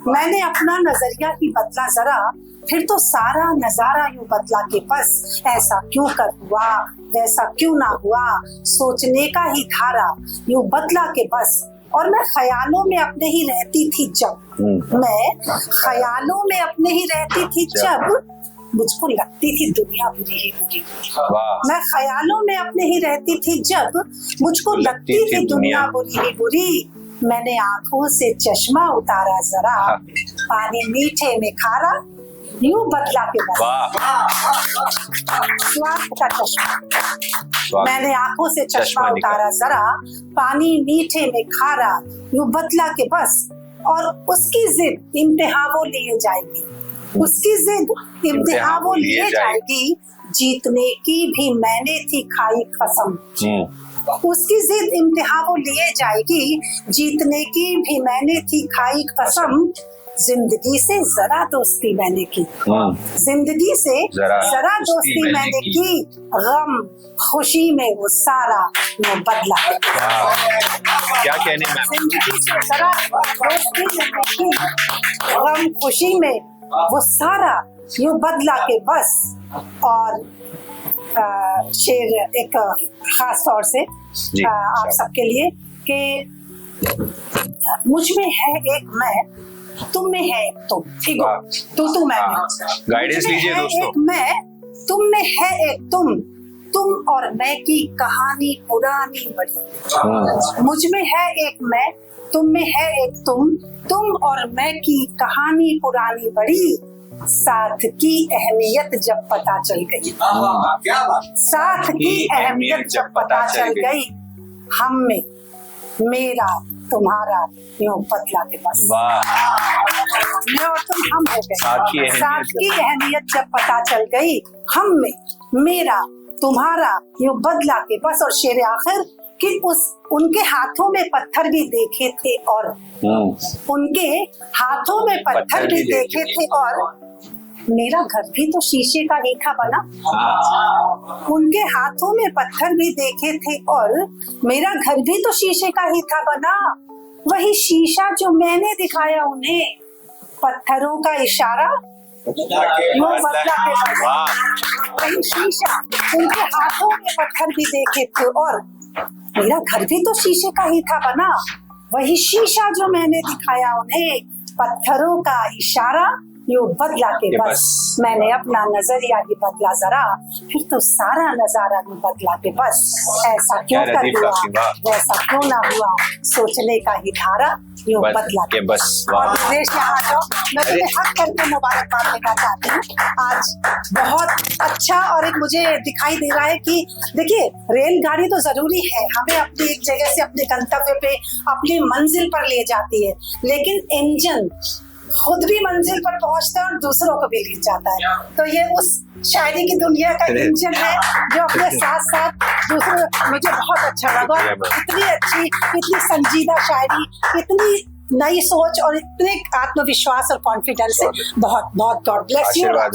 मैंने अपना नजरिया ही बदला जरा, फिर तो सारा नजारा यूं बदला के बस ऐसा क्यों कर हुआ वैसा क्यों ना हुआ, सोचने का ही धारा यूं बदला के बस। और मैं ख्यालों में अपने ही रहती थी जब, मैं ख्यालों में अपने ही रहती थी जब, मुझको लगती थी दुनिया बुरी ही बुरी। मैं ख्यालों में अपने ही रहती थी जब, मुझको लगती थी दुनिया बुरी ही बुरी। मैंने आंखों से चश्मा उतारा जरा, पानी मीठे में खारा यूं बदला के बस। स्वाद का चश्मा, मैंने आंखों से चश्मा उतारा जरा, पानी मीठे में खारा यूं बदला के बस। और उसकी जिद इम्तिहान वो लिए जाएगी, उसकी जिद इम्तिहान वो लिए जाएगी, जीतने की भी मैंने थी खाई कसम। उसकी जिद इम्तिहान वो लिए जाएगी, जीतने की भी मैंने थी खाई कसम। जिंदगी से जरा दोस्ती मैंने की, जिंदगी से जरा दोस्ती मैंने की, गम खुशी में वो सारा मैं बदला। क्या कहने में, जिंदगी से जरा दोस्ती मैंने की, गम खुशी में वो सारा यूं बदला के बस। और शेर एक खास तौर से आप सबके लिए कि मुझ में है एक मैं, तुम में है एक तुम, ठीक हो, तू मैं, गाइडेंस लीजिए दोस्तों। एक मैं, तुम में है एक तुम और मैं की कहानी पुरानी बड़ी। मुझ में है एक मैं, तुम में है एक तुम और मैं की कहानी पुरानी बड़ी। साथ की अहमियत जब पता चल गई, साथ की अहमियत जब पता चल गई, हम में मेरा तुम्हारा यूं बदला के बस। मैं और तुम हम हो गए, साथ की अहमियत जब पता चल गई, हम में मेरा तुम्हारा यूं बदला के बस। और शेर आखिर कि उनके हाथों में पत्थर भी देखे थे और उनके हाथों में पत्थर भी देखे थे और मेरा घर भी तो शीशे का ही था बना। उनके हाथों में पत्थर भी देखे थे और मेरा घर भी तो शीशे का ही था बना। वही शीशा जो मैंने दिखाया उन्हें, पत्थरों का इशारा वो बदला के बस। वही शीशा, उनके हाथों में पत्थर भी देखे थे और मेरा घर भी तो शीशे का ही था बना। वही शीशा जो मैंने दिखाया उन्हें, पत्थरों का इशारा यूं बदला के बस। मैंने अपना नजरिया ही बदला जरा, फिर तो सारा नजारा यूं बदला के बस। ऐसा क्यों कर हुआ वैसा क्यों ना हुआ, सोचने का ही धारा यूं बदला के बस। और देश यहाँ जाओ, मैं तुम्हें हक करके मुबारकबाद देना चाहती हूँ। आज बहुत अच्छा और एक मुझे दिखाई दे रहा है कि देखिए रेलगाड़ी तो जरूरी है, हमें अपनी एक जगह से अपने गंतव्य पे अपनी मंजिल पर ले जाती है, लेकिन इंजन खुद भी मंजिल पर पहुंचता है और दूसरों को भी ले जाता है। तो ये उस शायरी की दुनिया का इंजन है जो अपने साथ साथ दूसरों, मुझे बहुत अच्छा लगा। इतनी अच्छी, इतनी संजीदा शायरी, इतनी नई सोच और इतने आत्मविश्वास और कॉन्फिडेंस से बहुत बहुत गॉड ब्लेस यू। बहुत